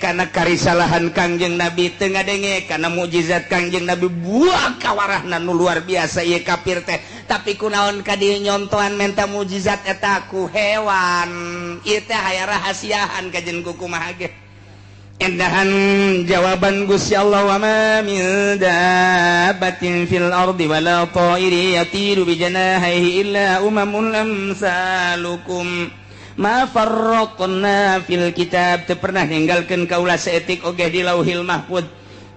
kana karisalahan Kangjeng Nabi teu ngadenge kana mukjizat Kangjeng Nabi buang kawarahna nu luar biasa ieu kafir teh tapi kunaon ka dieu nyontohan menta mukjizat eta ku hewan ieu teh aya rahasiaan kajen ku kumaha ge endahan jawaban Gusti Allah wa ma min dabbatin fil ardi wala ta'iri yatiru bi janahihi illa umamun amsalukum ma farratna fil kitab teu pernah ninggalkeun kaula saeutik oge di Lauhil Mahfuz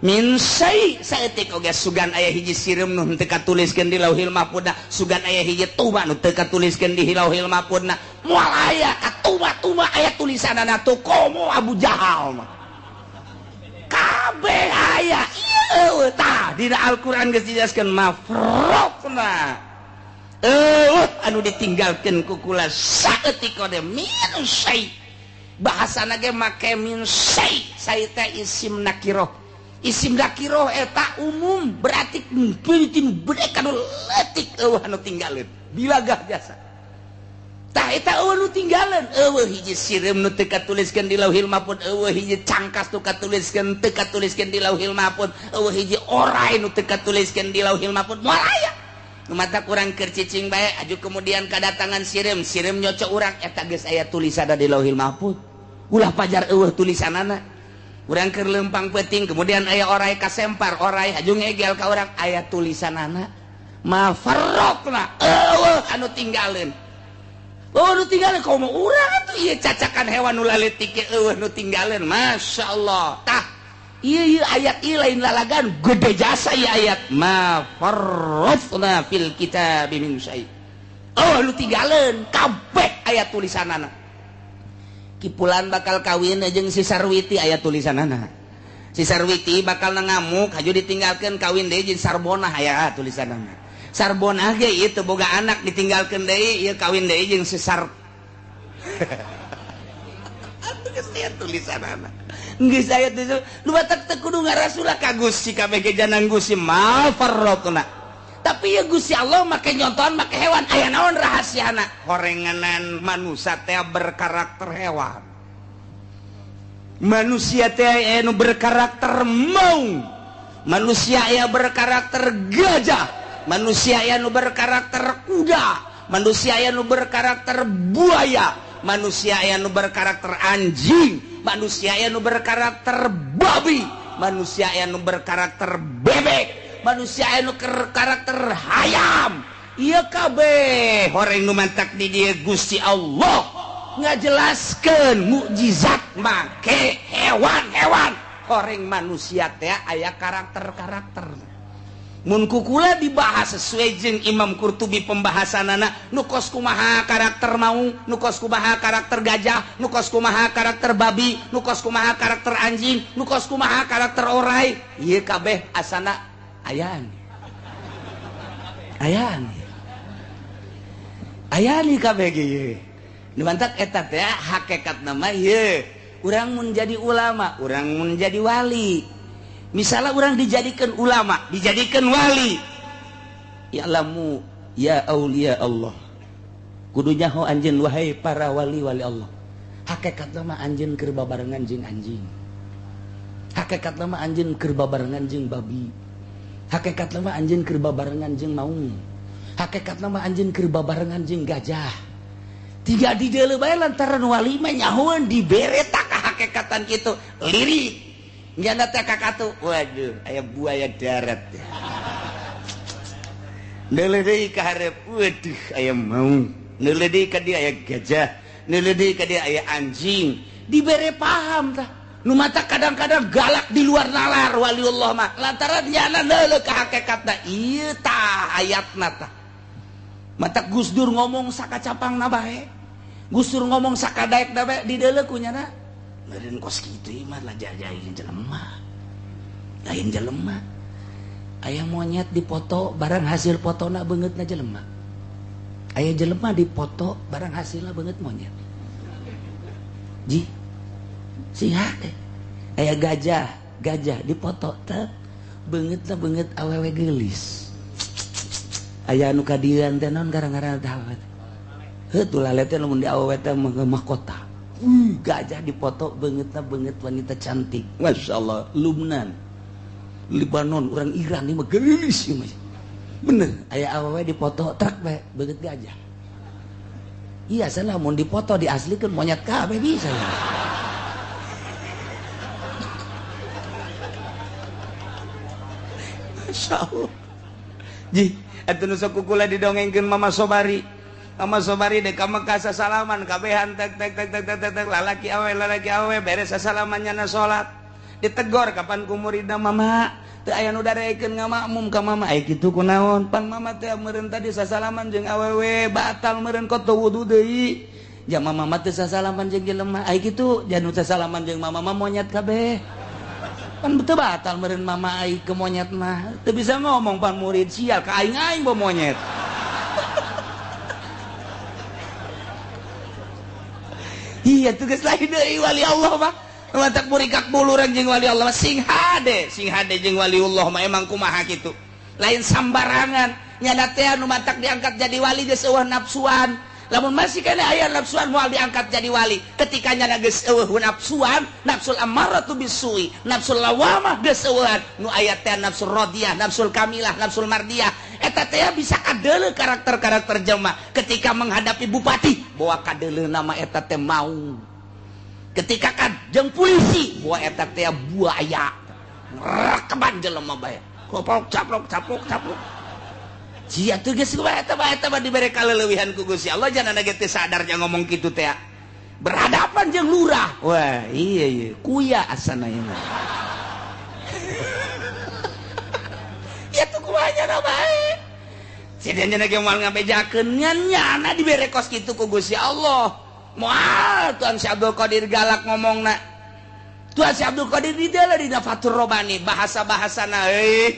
min syai saeutik oge sugan aya hiji sireum nu teu katuliskeun di Lauhil Mahfuzna sugan aya hiji tuba nu teu katuliskeun di Lauhil Mahfuzna moal aya katuba-tuba aya tulisanana tu komo Abu Jahal mah kabeh aya ieu tah dina Al-Qur'an geus dijelaskeun ma farratna anu ditinggalkan kukula saeutik kode min syai bahasana ge make min syai sai teh isim nakiroh eta umum berarti peuting bede kanu leutik eueuh anu tinggalin bilagah jasa tah eta eueuh nu tinggalin eueuh hiji sireum nu teu katuliskeun di Lauhil Mahfuz eueuh hiji cangkas nu katuliskeun teu katuliskeun di Lauhil Mahfuz eueuh hiji orai nu teu katuliskeun di Lauhil Mahfuz moal aya mata kurang keur cicing bae aju kemudian kadatangan sireum nyocok urang eta geus aya tulisanna di Lauhil Mahfuz ulah pajar eueuh tulisanana urang keur leumpang peuting kemudian aya orai kasempar orai aju ngegel ka urang aya tulisanana ma farratna eueuh anu tinggalin nu tinggalin komo urang atuh ieu cacakan hewan nu laletik eueuh nu tinggalin masyaallah tah iya ayat ieu lain lalagan gede jasa ya ayat ma farratna fil kitabi min syai. Oh lu tinggalin kabeh ayat tulisanana. Kipulan bakal kawin jeung si Sarwiti ayat tulisanana. Si Sarwiti bakal ngamuk haju ditinggalkeun kawin deui jeung Sarbona aya tulisanana. Sarbona ge ieu teu boga anak ditinggalkeun deui ieu kawin deui jeung si Sar. Atuh geus aya tulisanana. Geus aya tuh lu batak teu kudu ngarasulah ka Gusti kabeh ge janang Gusti ma farratna. Tapi ya Gusti Allah make nyontohan make hewan aya naon rahasiana horenganan manusia teh berkarakter hewan. Manusia teh anu berkarakter maung. Manusia aya berkarakter gajah. Manusia aya nu berkarakter kuda. Manusia aya nu berkarakter buaya. Manusia aya nu berkarakter anjing. Manusia aya nu berkarakter babi. Manusia aya nu berkarakter bebek. Manusia anu karakter hayam. Iya kabeh horeng nu mantak di dieu Gusti Allah ngajelaskeun mukjizat make hewan-hewan. Horeng manusia teh aya karakter-karakter. Mun kukula dibahas sesuai jeung Imam Qurtubi pembahasanana nu kos kumaha karakter maung, nu kos kumaha karakter gajah, nu kos kumaha karakter babi, nu kos kumaha karakter anjing, nu kos kumaha karakter orai. Ieu kabeh asana ayaan kabeh ge nu mantak eta teh hakikat nama ieu urang mun jadi ulama urang mun jadi wali misalnya urang dijadikan ulama dijadikan wali ya'lamu ya aulia Allah kudu nyaho anjeun wahai para wali-wali Allah hakikat nama anjeun keur babarengan jeung anjing hakikat nama anjeun keur babarengan jeung babi hakikat nama anjeun keur babarengan jeung maung hakikat nama anjeun keur babarengan jeung gajah tiga di deuleu bae lantaran wali mah nyahoeun dibere tak hakikatan kitu lirik nyana teh kakatu waduh aya buaya darat neuleuh deui ka hareup waduh aya maung neuleuh deui ka dieu aya gajah neuleuh deui ka dieu aya anjing dibere paham tah nu mata kadang-kadang galak di luar nalar waliullah mah lantaran nyana neuleuh ka hakikatna ieu tah ayatna tah mata Gus Dur ngomong sakacapangna bae Gus Dur ngomong sakadaekna bae di deuleuh ku nyana meureun kos kitu mah lah jajahin jelema lain jelema aya monyet dipoto barang hasil fotona beungeutna jelema aya jelema dipoto barang hasilna beungeut monyet ji singa aya gajah dipoto teh beungeutna beungeut awewe geulis aya anu kadieuan teh naon garang-garang teh heuh tulalet teh lamun di awewe teh mahkota gajah dipoto beungeutna beungeut wanita cantik masyaallah Lubnan Libanon urang Iran ieu mah geulis ieu mah bener aya awewe dipoto trek bae beungeut gajah iya sana mun dipoto diaslikeun monyet kabeh bisa masyaallah ji atuh nu sok kukula didongengkeun Mama Sobari dek ka Mekah sasalaman kabehan tek lalaki awe beres sasalaman nyana salat ditegor kapan ku muridna mama teu aya nu darekeun ngamakmum ka mama aya kitu kunaon pan mama teh meureun tadi sasalaman jeung awewe batal meureun koto wudu deui jama mama teh sasalaman jeung jelema aya kitu janu sasalaman jeung mama monyet kabeh kan betul batal meureun mama ai ke monyet mah teu bisa ngomong pan murid sial ka aing bae monyet iya tugas lain deui wali Allah mah mantak murikak bulurang jeung wali Allah sing hade jeung waliullah mah emang kumaha kitu lain sambarangan nyana teh anu mantak diangkat jadi wali geus eueuh nafsuan lamun masih kana aya nafsuan moal diangkat jadi wali ketika nyana geus eueuh nafsuan nafsul ammaratu bisu'i nafsul lawamah geus eueuhan nu aya teh nafsul radiyah nafsul kamilah nafsul mardiyah eta teh bisa kadeuleuh karakter-karakter jelema ketika menghadapi bupati bawa kadeuleuh nama eta teh maung ketika jeung polisi bawa eta teh buaya rekeban jelema bae caplok sia teu geus eta mah dibere kaleulewihan ku Gusti Allah jangan ge teu sadar jeung ngomong kitu teh berhadapan jeung lurah wah iya kuya asana ieu janjana ge moal ngabejakeun nyana dibere kos kitu ku Gusti Allah. Moal Tuan Si Abdul Qadir galak ngomongna. Tuan Si Abdul Qadir di dalam dina Fathur Robani bahasa-bahasana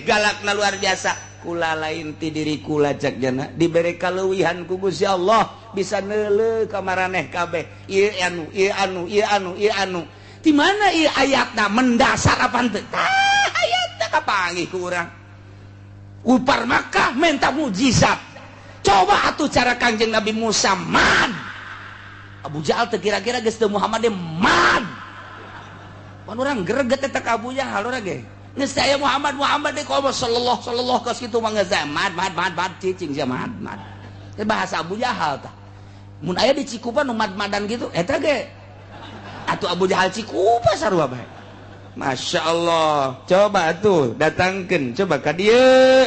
galakna luar biasa. Kula lain ti diri kula cek jana diberi kaleuwihan ku Gusti Allah bisa neuleuh ka maraneh kabeh. Ieu anu. Di mana ieu ayatna mendasar apa henteu? Ayatna kapanggih ku urang. Upar Makkah minta mujizat. Coba atuh cara Kangjeng Nabi Musa man. Abu Jahal teh kira-kira geus teu Muhammad man. Pan urang greget eta ka Abu Jahal urang ge. Geus aya Muhammad deh komo sallallahu ka kitu mah geus mad cicing sia mad. Teh bahasa Abu Jahal tah. Mun aya di Cikupa nu mad-madan gitu eta ge. Atuh Abu Jahal Cikupa sarua bae. Masya Allah. Coba tuh datangkan. Coba ka dieu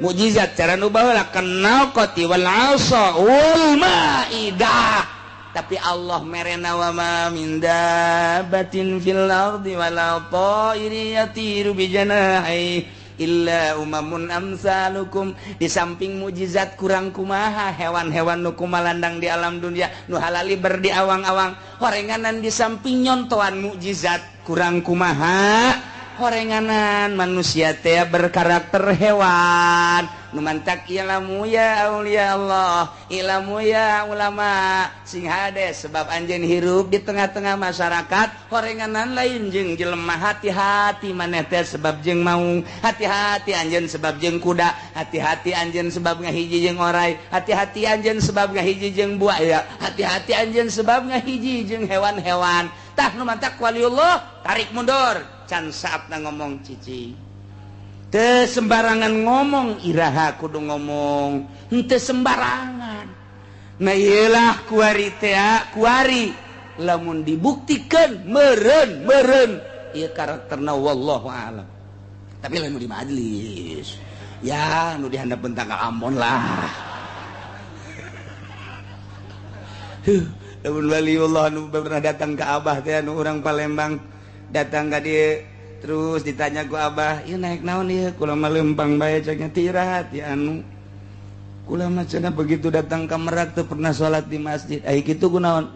mukjizat cara nu baheula kenal qati wal asa wal maidah. Tapi Allah merena wa ma min dabbatin fil ardi wala ta'iri yatiru bi janahi illa umamun amsalukum. Di samping mukjizat kurang kumaha hewan-hewan nu kumalandang di alam dunia nu halali berdi awang-awang horenganan di samping nyontoan mukjizat kurang kumaha horenganan manusia teh berkarakter hewan nu mantak ilmu ya aulia Allah ilmu ya ulama sing hades sebab anjeun hirup di tengah-tengah masyarakat horenganan lain jeung jelema hati-hati maneh teh sebab jeung maung hati-hati anjeun sebab jeung kuda hati-hati anjeun sebab ngahiji jeung orai hati-hati anjeun sebab ngahiji jeung buaya hati-hati anjeun sebab ngahiji jeung hewan-hewan tah nu mantak waliullah tarik mundur can saatna ngomong cici teu sembarangan ngomong iraha kudu ngomong henteu sembarangan nah ieulah kuari teh kuari lamun dibuktikeun meureun ieu karakterna wallahu a'lam tapi lain nu di majlis ya nu dihandap bentang ka Ambon lah lamun waliullah nu pernah datang ke Abah teh anu urang Palembang datang ka dieu terus ditanya ku Abah ieu naik naon ieu kula mah leumpang bae ceknya tirahat ya anu kula mah cenah begitu datang ka Merak teu pernah salat di masjid ai kitu kunaon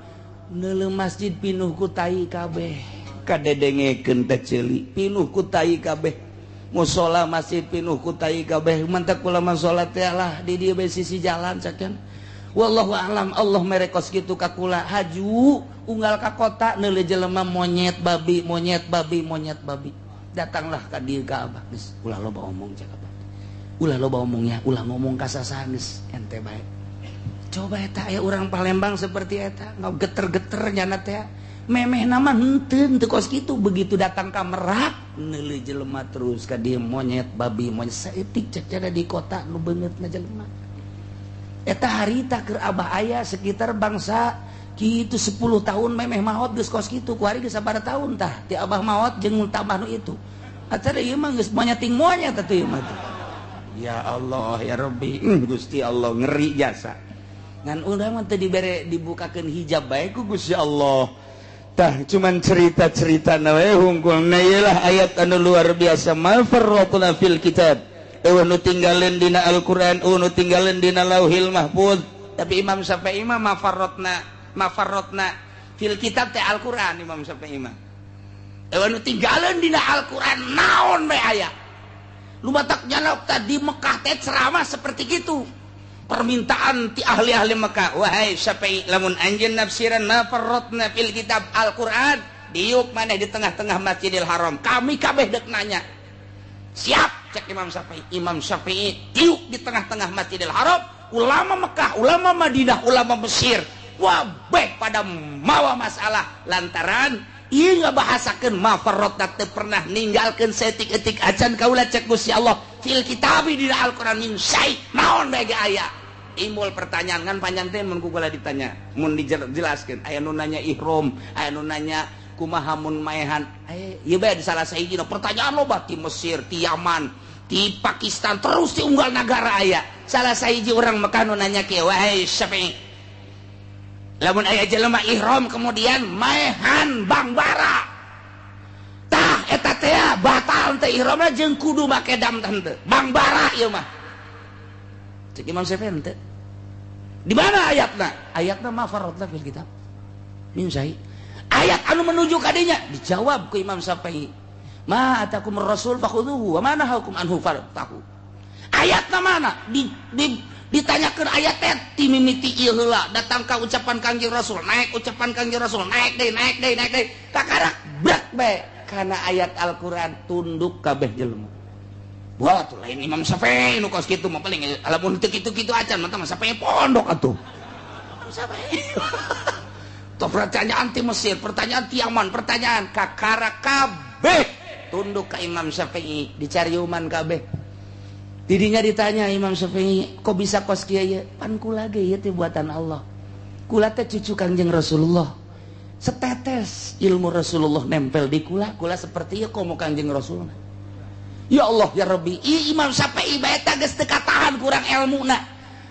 neuleuh masjid pinuh ku tai kabeh kadedengekeun teh ceuli pinuh ku tai kabeh mushola masjid pinuh ku tai kabeh mantak kula mah salat teh lah di dieu bae sisi jalan cakeun wallahu a'lam Allah merekos kitu ka kula haju unggal ka kota neuleuh jelema monyet babi datanglah ka dieu ka Abah geus ulah loba omong cak Abah ulah loba omongnya ulah ngomong ka sasaha geus ente bae coba eta aya urang Palembang seperti eta geter-geter nyana teh memehna mah henteu kos kitu begitu datang ka Merak neuleuh jelema terus ka dieu monyet babi saeutik cek cara di kota nu beungeutna jelema eta harita keur Abah aya sekitar bangsa kitu 10 tahun memeh maot geus kos kitu ku hari geus sabaraha tahun tah ti Abah maot jeung tambah nu itu acara ieu mah geus monyating monyet atuh ieu mah ya Allah ya Rabbi Gusti Allah ngeri jasa ngan urang mah teu dibere dibukakeun hijab bae ku Gusti Allah tah cuman cerita-ceritana we hungkulna ieu lah ayat anu luar biasa ma farratna fil kitab nu tinggalin dina Al-Quran nu tinggalin dina Lauhil Mahfuz tapi Imam Syafi'i mah mafarrotna fil kitab teh Al-Quran Imam Syafi'i mah nu tinggalin dina Al-Quran naon bae aya lu batak nyana tadi Mekah teh ceramah seperti gitu permintaan ti ahli-ahli Mekah wahai Syafi'i lamun anjeun nafsiran mafarrotna fil kitab Al-Quran diuk maneh di tengah-tengah Masjidil Haram kami kabeh deuk nanya siap cek Imam Syafi'i tiuk di tengah-tengah Masjidil Haram ulama Mekah ulama Madinah ulama Mesir wabeh pada mawa masalah lantaran ieu ngabahasakeun mafarrotna teu pernah ninggalkeun saeutik-eutik acan kaula cek Gusti Allah fil kitabi di Al-Qur'an min syai naon bae ge aya imul pertanyaan kan panjang teh mun kula ditanya mun dijelaskeun aya nu nanya ihram aya nu nanya kumaha mun maehan ieu bae di salah sahijina pertanyaan loba ti Mesir ti Yaman ti Pakistan terus ti unggal negara aya salah sahiji urang Mekah nu nanya kieu wahai Syafi'i lamun aya jelema ihram kemudian maehan bangbara tah eta teh batal teh ihramna jeung kudu make dam teh bangbara ieu mah Cek Imam Syafi'i teh. Di mana ayatna? Ayatna ma faradna fil kitab min syai'. Ayat anu menuju kadinya dijawab ku Imam Syafi'i. Ma atakum rasul fakhudhuhu wa ma nahakum anhu fartahu. Ayatna mana? Ditanyakeun ayat teh ti mimiti ieu heula datang ka ucapan Kangjeng Rasul, naik ucapan Kangjeng Rasul, naik deui. Kakarak brak bae kana ayat Al-Qur'an tunduk kabeh jelema. Wah, tuh lain Imam Syafi'i nu kos kitu mah paling lamun teu kitu-kitu acan mah Syafi'i pondok atuh. Imam Syafi'i. Tuh pertanyaan ti Mesir, pertanyaan ti Yaman, pertanyaan kakara kabeh tunduk ka Imam Syafi'i, dicariuman kabeh. Didinya ditanya Imam Syafi'i, kok bisa kos kieu ye? Pan kula ge ieu teh buatan Allah. Kula teh cucu Kangjeng Rasulullah. Setetes ilmu Rasulullah nempel di kula seperti ieu komo Kangjeng Rasulullah. Ya Allah ya Rabbi, Imam Syafi'i bae teh geus teu katahan kurang ilmuna.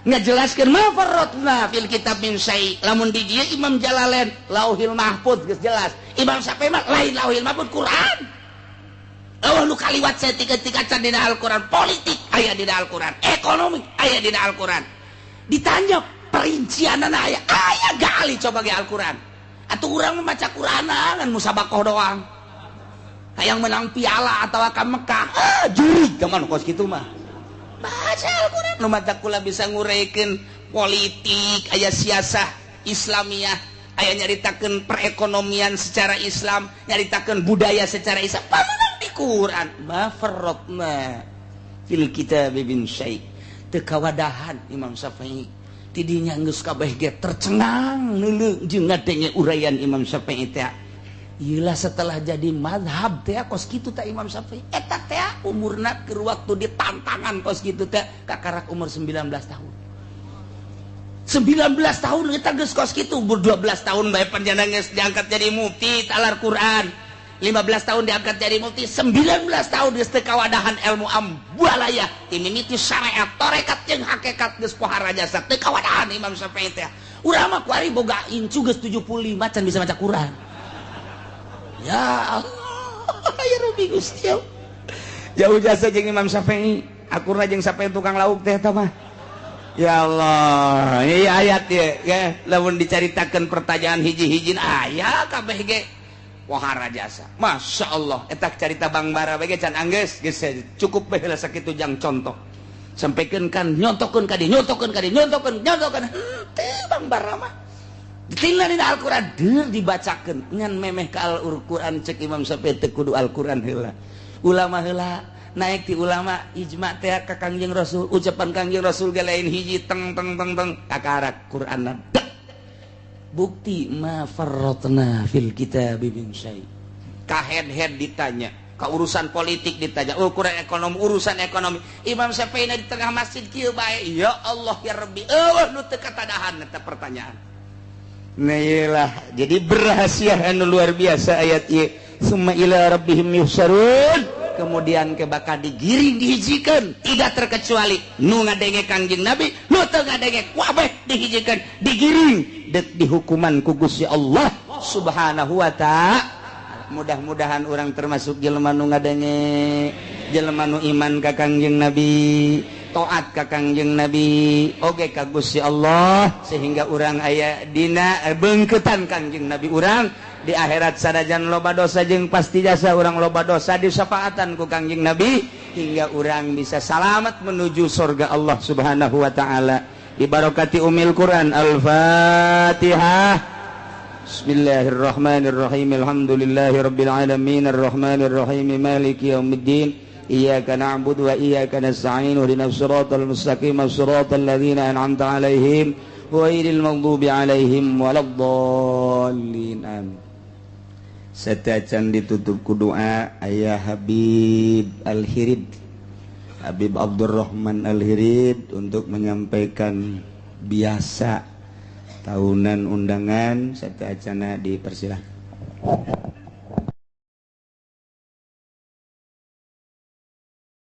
Ngajelaskeun ma farratna fil kitab min syai'. Lamun di dieu Imam Jalalain Lauhil Mahfuz geus jelas. Imam Syafi'i mah lain Lauhil Mahfuz Quran. Allah nu kaliwat saya tiga-tiga can dina Al-Quran. Politik aya dina Al-Quran, ekonomi aya dina Al-Quran. Ditanya perincianana aya gali coba ge Al-Quran. Atuh urang membaca Quranan musabakoh doang. Hayang menang piala atau ka Mekah, juri zaman kos kitu mah. Baca Al-Quran nu mata kula bisa ngureikeun politik, aya siasah Islamiyah, aya nyaritakeun perekonomian secara Islam, nyaritakeun budaya secara Islam. Pamanang di Quran, ma farratna fil kitab min syai'. Teu kawadahan Imam Syafi'i. Tidinya geus kabeh ge tercengang neuleuh jeung ngadenge uraian Imam Syafi'i teh. Iyalah setelah jadi madhab teh kos kitu teh Imam Syafi'i. Eta teh umurna keur waktu ditantangan kos kitu teh kakarak umur 19 tahun. 19 tahun kita geus kos kitu, umur 12 tahun bae panjenengan geus diangkat jadi mufti talar Quran. 15 tahun diangkat jadi mufti, 19 tahun geus teu kawadahan ilmu ambualaya, mimiti syariat, tarekat jeung hakikat geus pohara jasa teu kawadahan Imam Syafi'i teh. Urang mah kuari boga incu geus 75 can bisa baca Quran. Ya Allah, ya Rabbi Gusti. Jauh jasa jeung Imam Syafi'i, akurna jeung Syafi'i tukang lauk teh eta mah. Ya Allah, ini ayat ya, lamun dicaritakeun pertanyaan hiji-hijin aya kabeh ge pohara jasa. Masya Allah, eta carita Bang Bara bae can anggeus geus cukup bae heula sakitu jang contoh. Sampaikeun kan nyontokeun ka dieu, nyontokeun teh Bang Bara mah. Ditinggal dina Al-Quran deur dibacakeun ngan memeh ka Al-Quran cek Imam Syafi'i teu kudu Al-Quran heula. Ulama heula naik ti ulama ijma teh ka Kangjeng Rasul, ucapan Kangjeng Rasul ge lain hiji teng kakarak Qur'anna. Bukti ma farratna fil kitab min syai'. Ka head ditanya, ka urusan politik ditanya, ukuran ekonomi, urusan ekonomi. Imam Syafi'i di tengah masjid kieu bae. Ya Allah ya Rabbi, nu teu katadahan eta pertanyaan. Nah iyalah, jadi berhasil anu luar biasa ayat ieu. Summa ila rabbihim yuhsarun. Kemudian ke bakal digiring dihijikan, tidak terkecuali nu ngadenge Kangjeng Nabi, nu teu ngadenge kabeh dihijikan, digiring dek dihukuman ku Gusti Allah Subhanahu wa ta'ala. Mudah-mudahan orang termasuk jelema nu ngadenge, jelema nu iman ka Kangjeng Nabi, taat ka Kangjeng Nabi, oge ka Gusti Allah, sehingga urang aya dina beungkeutan Kangjeng Nabi urang di akhirat sadajan loba dosa jeung pasti jasa urang loba dosa disyafaatan ku Kangjeng Nabi hingga urang bisa selamat menuju surga Allah Subhanahu wa taala. Bi barakati umil Quran. Al-Fatihah. Bismillahirrahmanirrahim. Alhamdulillahirabbil alamin arrahmanir rahim maliki yaumiddin. Iyyaka na'budu wa iyyaka nasta'in. Ihdinas siratal mustaqim siratal ladzina an'amta 'alaihim ghairil maghdubi 'alaihim waladdallin. Amin. Setacan ditutup ku doa ayah Habib Al-Hirid, Habib Abdurrahman Al-Hirid untuk menyampaikan biasa tahunan undangan. Setacana dipersilahkan.